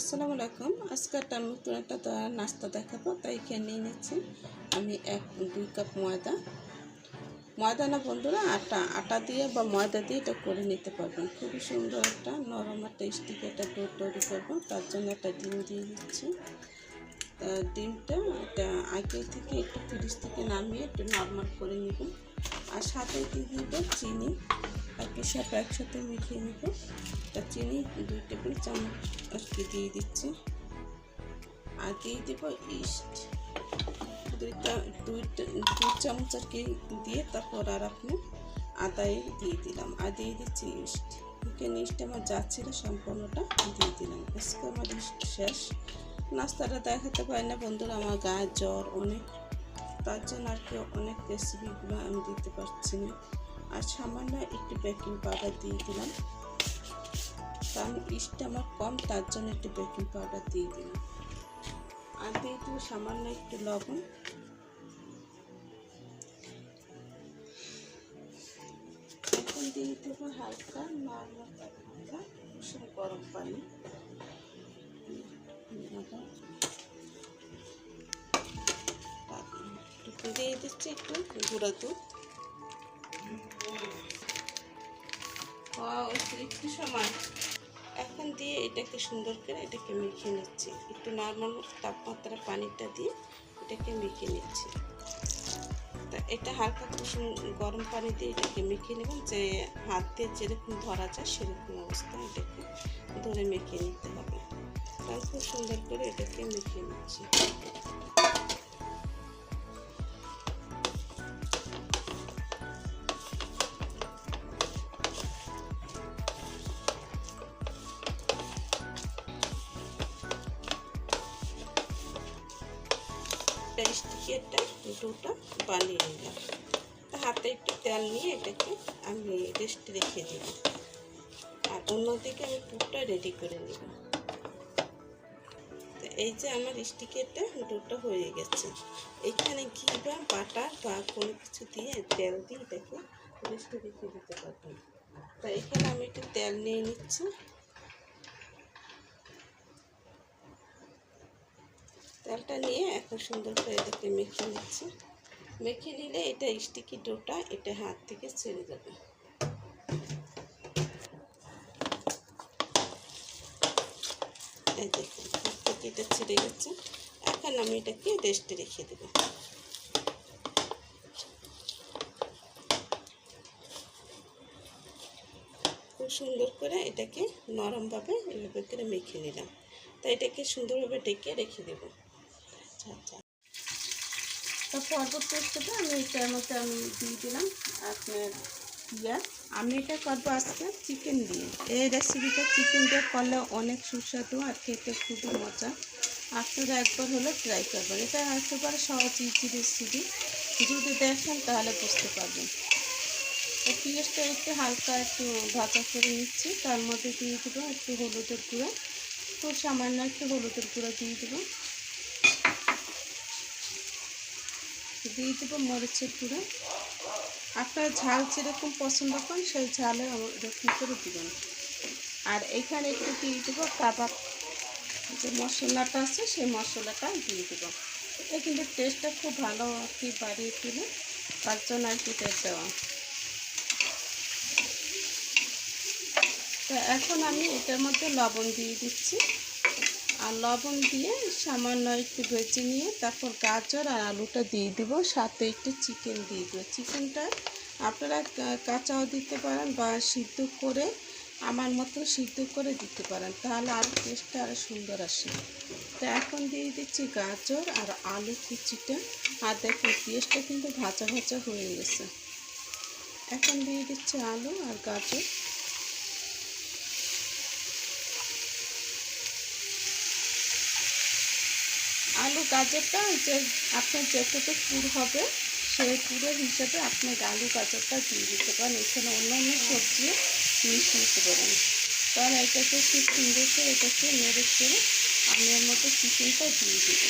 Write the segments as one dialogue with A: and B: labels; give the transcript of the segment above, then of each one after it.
A: আসসালামু আলাইকুম। আজকে একটা নতুন একটা নাস্তা দেখাবো, তাই খেয়ে নিয়ে নিচ্ছি আমি 1-2 কাপ ময়দা না বন্ধুরা, আটা দিয়ে বা ময়দা দিয়ে এটা করে নিতে পারবেন। খুবই সুন্দর একটা নরম একটা স্টিকি একটা ডো তৈরি করবো। তার জন্য একটা ডিম দিয়ে দিচ্ছি। ডিমটা এটা আগে থেকে একটু ফ্রিজ থেকে নামিয়ে একটু নরমাল করে নেব। আর সাথে দিয়ে দিব চিনি, বাকি সব একসাথে মিশিয়ে নেব। চিনি 2 টেবিল চামচ আর কি দিয়ে দিচ্ছি। আর দিয়ে দেবো ইস্ট 2 চামচ আর কি দিয়ে, তারপর আর আপনি আদায় দিয়ে দিলাম। আর দিয়ে দিচ্ছি ইস্ট। এখানে ইস্ট আমার যা ছিল সম্পূর্ণটা দিয়ে দিলাম। আজকে আমার ইস্ট শেষ। নাস্তাটা দেখাতে পারি না বন্ধুরা, আমার গায়ে জ্বর অনেক, তার জন্য আর কি অনেক রেসিপিগুলো আমি দিতে পারছি না। আর সামান্য একটু বেকিং পাউডার দিয়ে দিলাম, কারণ ইস্টটা আমার কম, তার জন্য একটু বেকিং পাউডার দিয়ে দিলাম। আর দিয়ে দেবো সামান্য একটু লবণ। এখন দিয়ে দেবো হালকা নরমাল তাপমাত্রা কুসুম গরম পানি। দিয়ে দিচ্ছি একটু গুঁড়া দুধ। একটু সময় এখন দিয়ে এটাকে সুন্দর করে এটাকে মেখে নিচ্ছি। একটু নরমাল তাপমাত্রা পানিটা দিয়ে এটাকে মেখে নিচ্ছি। তা এটা হালকা কুসুম গরম পানি দিয়ে এটাকে মেখে নেবেন, যে হাত দিয়ে যেরকম ধরা যায় সেরকম অবস্থায় এটাকে ধরে মেখে নিতে হবে। তাই খুব সুন্দর করে এটাকে মেখে নিচ্ছি। স্টিকেরটা ডোটা বানিয়ে নিলাম। হাতে একটু তেল নিয়ে এটাকে আমি রেস্ট রেখে দিই। আর অন্যদিকে আমি পুরটা রেডি করে নিব। তো এই যে আমার স্টিকেরটা ডোটা হয়ে গেছে। এখানে ঘি বা বাটার বা কোনো কিছু দিয়ে তেল দিয়ে এটাকে রেস্টে রেখে দিতে পারবেন। তো এখানে আমি একটু তেল নিয়ে নিচ্ছি। তেলটা নিয়ে এখন সুন্দর করে এটাকে মেখে নিচ্ছি। মেখে নিলে এটা স্টিকি ডোটা এটা হাত থেকে ছেড়ে যাবে। এই দেখুন হাত থেকে এটা ছেড়ে গেছে। এখন আমি এটাকে রেস্টে রেখে দেবো। খুব সুন্দর করে এটাকে নরমভাবে এভাবে করে মেখে নিলাম। তাই এটাকে সুন্দরভাবে ঢেকে রেখে দেবো। আচ্ছা, তো পরবর্তী স্টেপে আমি এটার মধ্যে আমি দিয়ে দিলাম আপনার পেঁয়াজ। আমি এটা করবো আজকে চিকেন দিয়ে। এই রেসিপিটা চিকেন দিয়ে করলে অনেক সুস্বাদু আর খেতে খুবই মজা। আপনারা একবার হলে ট্রাই করবেন। এটা একেবারে সহজ ইজি রেসিপি, যদি দেখেন তাহলে বুঝতে পারবেন। তো পেঁয়াজটা একটু হালকা একটু ভাজা করে নিচ্ছি। তার মধ্যে দিয়ে দেবো একটু হলুদের গুঁড়া, খুব সামান্য একটু হলুদের গুঁড়া দিয়ে দেবো। দিয়ে দেবো মরিচের গুঁড়ো। আপনারা ঝাল যেরকম পছন্দ করেন সেই ঝালে এরকম করে দেবেন। আর এখানে একটু দিয়ে দেবো কাবাব যে মশলাটা আছে সেই মশলাটা দিয়ে দেবো। এটা কিন্তু টেস্টটা খুব ভালো আর কি বাড়িয়ে তুলে, তার জন্য আর কি দেওয়া। তো এখন আমি এটার মধ্যে লবণ দিয়ে দিচ্ছি। আর লবণ দিয়ে সামান্য একটু ভেজে নিয়ে তারপর গাজর আর আলুটা দিয়ে দেবো, সাথে একটু চিকেন দিয়ে দেবো। চিকেনটা আপনারা কাঁচাও দিতে পারেন বা সিদ্ধ করে আমার মতো সিদ্ধ করে দিতে পারেন, তাহলে আরও টেস্টটা আরও সুন্দর আসে। তো এখন দিয়ে দিচ্ছি গাজর আর আলু কুচিটা। আর দেখুন পেঁয়াজটা কিন্তু ভাজা ভাজা হয়ে গেছে। এখন দিয়ে দিচ্ছি আলু আর গাজর। আলু গাজরটা যে আপনার যতটুকু পুর হবে সেই পুরের হিসাবে আপনার আলু গাজরটা দিয়ে দিতে পারেন। এখানে অন্যান্য সবজি মিশিয়ে দিতে পারেন। তাহলে এটাকে খুব সুন্দর করে এটাকে নেড়ে করে আমি এর মধ্যে চিকেনটা দিয়ে দেবো।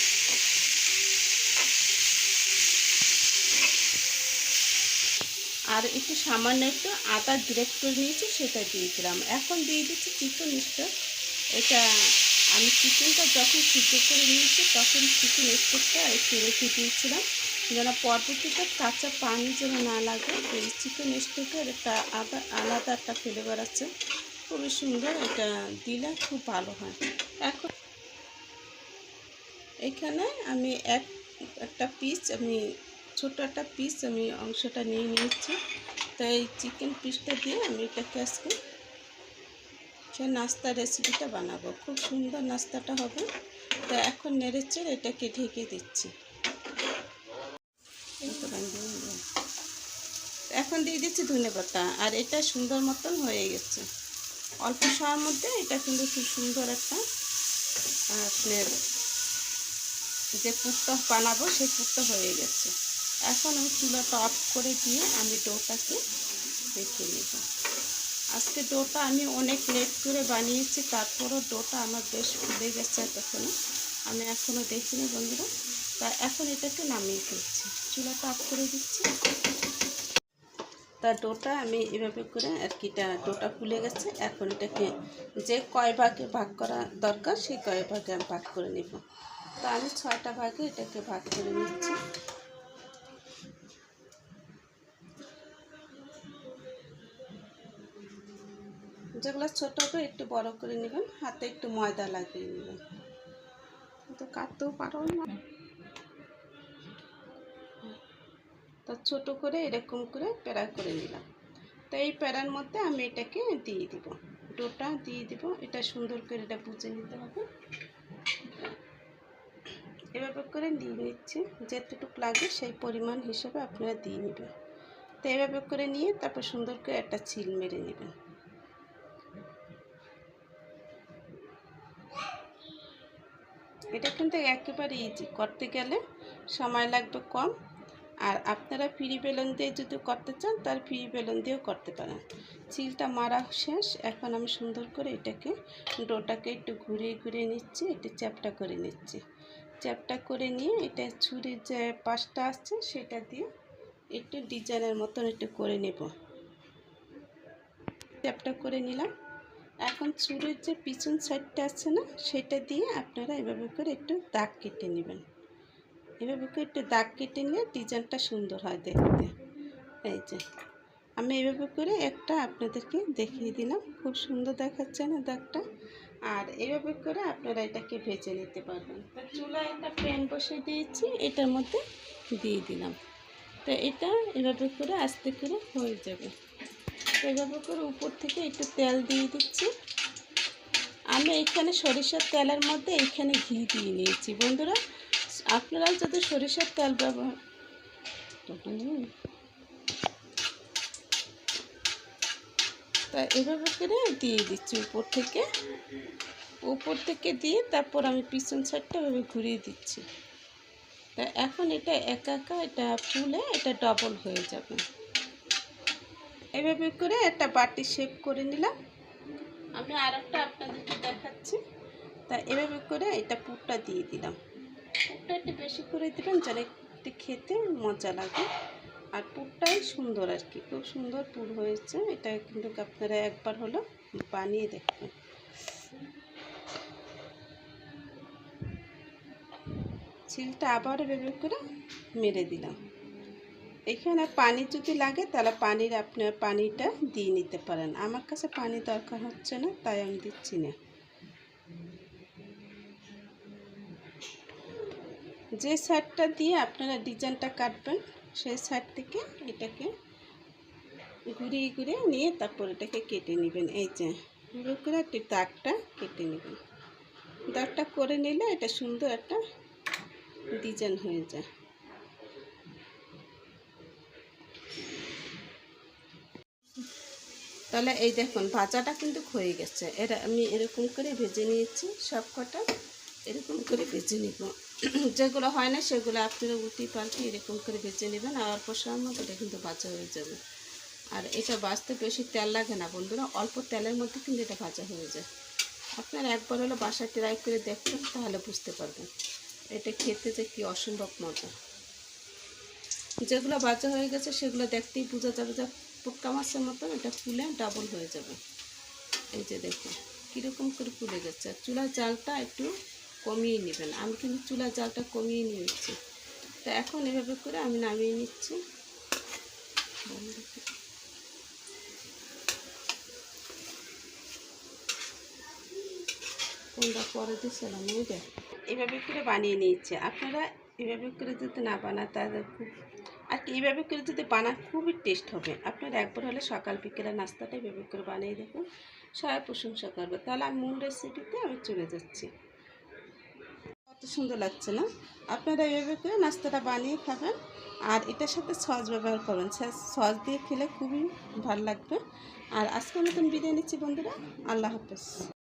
A: আর একটু সামান্য একটু আদা গ্রেট করে নিয়েছি, সেটা দিয়ে দিলাম। এখন দিয়ে দিচ্ছি চিকেন স্টক। এটা আমি চিকেনটা যখন সিদ্ধ করে নিয়েছি তখন চিকেন স্টোভটা একটু রেখে দিয়েছিলাম যেন পরবর্তীতে কাঁচা পানি যেন না লাগে। এই চিকেন স্টোভের একটা আলাদা একটা ফ্লেভার আছে, খুবই সুন্দর, এটা দিলে খুব ভালো হয়। এখন এখানে আমি একটা পিস আমি ছোট একটা পিস আমি অংশটা নিয়ে নিয়েছি। তো এই চিকেন পিসটা দিয়ে আমি এটাকে আজকে সে নাস্তার রেসিপিটা বানাবো, খুব সুন্দর নাস্তাটা হবে। তো এখন নেড়েচেড়ে এটাকে ঢেকে দিচ্ছি। এখন দিয়ে দিচ্ছি ধনেপাতা, আর এটা সুন্দর মতন হয়ে গেছে। অল্প সময়ের মধ্যে এটা কিন্তু খুব সুন্দর একটা আপনার যে পুরটা বানাবো সেই পুরটা হয়ে গেছে। এখন আমি চুলাটা অফ করে দিয়ে আমি ডোটাকে রেখে নেব। আজকে ডোটা আমি অনেক লেট করে বানিয়েছি, তারপরও ডোটা আমার বেশ ফুলে গেছে এতক্ষণে, আমি এখনও দেখিনি বন্ধুরা। তা এখন এটাকে নামিয়ে ফেলছি, চুলাটা অফ করে দিচ্ছি। তা ডোটা আমি এভাবে করে আর কি ডোটা ফুলে গেছে। এখন এটাকে যে কয় ভাগে ভাগ করা দরকার সেই কয় ভাগে আমি ভাগ করে নেব। তো আমি 6টা ভাগে এটাকে ভাগ করে নিচ্ছি। যেগুলো ছোটো হবে একটু বড় করে নেবেন, হাতে একটু ময়দা লাগিয়ে নেবেন। তো কাটতেও পারো না, তো ছোটো করে এরকম করে প্যারা করে নিলাম। তো এই প্যারার মধ্যে আমি এটাকে দিয়ে দিব, ডোটা দিয়ে দিব। এটা সুন্দর করে এটা বুঝে নিতে হবে। এভাবে করে দিয়ে নিচ্ছি, যেতটুকু লাগে সেই পরিমাণ হিসেবে আপনারা দিয়ে নেবেন। তো এভাবে করে নিয়ে তারপর সুন্দর করে একটা ছিল মেরে নেবেন। এটা কিন্তু একেবারে ইজি, করতে গেলে সময় লাগবে কম। আর আপনারা ফ্রি বেলুন দিয়ে যদি করতে চান তার ফ্রি বেলুন দিয়েও করতে পারেন। চিলটা মারা শেষ, এখন আমি সুন্দর করে এটাকে ডোটাকে একটু ঘুরিয়ে ঘুরিয়ে নিচ্ছি, একটু চ্যাপটা করে নিচ্ছি। চ্যাপটা করে নিয়ে এটা ছুরির যে পাশটা আসছে সেটা দিয়ে একটু ডিজাইনের মতন একটু করে নেব। চ্যাপটা করে নিলাম। এখন ছুরির যে পিছন সাইডটা আছে না, সেটা দিয়ে আপনারা এভাবে করে একটু দাগ কেটে নেবেন। এভাবে করে একটু দাগ কেটে নিলে ডিজাইনটা সুন্দর হয় দেখতে। এই যে আমি এভাবে করে একটা আপনাদেরকে দেখিয়ে দিলাম, খুব সুন্দর দেখাচ্ছে না দাগটা। আর এভাবে করে আপনারা এটাকে ভেজে নিতে পারবেন। তো চুলায় একটা প্যান বসিয়ে দিয়েছি, এটার মধ্যে দিয়ে দিলাম। তো এটা এভাবে করে আস্তে করে হয়ে যাবে। তো এভাবে করে উপর থেকে একটু তেল দিয়ে দিচ্ছি। আমি এখানে সরিষার তেলের মধ্যে এখানে ঘি দিয়ে নিয়েছি বন্ধুরা। আপনারা যদি সরিষার তেল ব্যবহার তা এভাবে করে দিয়ে দিচ্ছি উপর থেকে দিয়ে তারপর আমি পিছন সাইডটা এভাবে ঘুরিয়ে দিচ্ছি। তা এখন এটা একা একা এটা ফুলে এটা ডবল হয়ে যাবে। এভাবে করে একটা বাটি শেপ করে নিলাম। আমি আর একটা আপনাদেরকে দেখাচ্ছি। তা এভাবে করে এটা পুরটা দিয়ে দিলাম। পুরটা একটু বেশি করে দেবেন যেন একটু খেতে মজা লাগে। আর পুরটাই সুন্দর আর কি, খুব সুন্দর পুর হয়েছে। এটা কিন্তু আপনারা একবার হলো বানিয়ে দেখবেন। ছিলটা আবার এভাবে করে মেরে দিলাম। এখানে পানি যদি লাগে তাহলে আপনার পানিটা দিয়ে নিতে পারেন। আমার কাছে পানি দরকার হচ্ছে না, তাই আমি দিচ্ছি না। যে সাইডটা দিয়ে আপনারা ডিজাইনটা কাটবেন সেই সাইড থেকে এটাকে ঘুরিয়ে ঘুরিয়ে নিয়ে তারপর এটাকে কেটে নেবেন। এই যে এভাবে করে একটু দাগটা কেটে নেবেন। দাগটা করে নিলে এটা সুন্দর একটা ডিজাইন হয়ে যায়। তাহলে এই দেখুন ভাজাটা কিন্তু হয়ে গেছে। আমি এরকম করে ভেজে নিয়েছি, সব কটা এরকম করে ভেজে নিব। যেগুলো হয় না সেগুলো আপনারা উল্টি পাল্টি এরকম করে ভেজে নেবেন। আর অল্প সময়ের মধ্যে এটা কিন্তু ভাজা হয়ে যাবে। আর এটা ভাজতে বেশি তেল লাগে না বন্ধুরা, অল্প তেলের মধ্যে কিন্তু এটা ভাজা হয়ে যায়। আপনারা একবার হলো বাসায় ট্রাই করে দেখবেন, তাহলে বুঝতে পারবেন এটা খেতে যে কী অসম্ভব মজা। যেগুলো ভাজা হয়ে গেছে সেগুলো দেখতেই বোঝা যাবে যে পুটকা মাছের মতো এটা ফুলে ডাবল হয়ে যাবে। এই যে দেখুন কীরকম করে ফুলে যাচ্ছে। আর চুলার জালটা একটু কমিয়ে নেবেন। আমি কিন্তু চুলার জালটা কমিয়ে নিয়েছি। তো এখন এভাবে করে আমি নামিয়ে নিচ্ছি। কোনটা পরে দিয়েছিলাম ওইটা। এভাবে করে বানিয়ে নিয়েছি। আপনারা এভাবে করে যদি না বানান তাহলে খুব আর কি, এইভাবে করে যদি বানান খুবই টেস্ট হবে। আপনারা একবার হলে সকাল বিকেলের নাস্তাটা এভাবে করে বানিয়ে দেখুন, সবাই প্রশংসা করবে। তাহলে আমি মূল রেসিপিতে আমি চলে যাচ্ছি। কত সুন্দর লাগছে না? আপনারা এভাবে করে নাস্তাটা বানিয়ে খাবেন। আর এটার সাথে সস ব্যবহার করবেন, সস দিয়ে খেলে খুবই ভালো লাগবে। আর আজকের মতন বিদায় নিচ্ছি বন্ধুরা। আল্লাহ হাফেজ।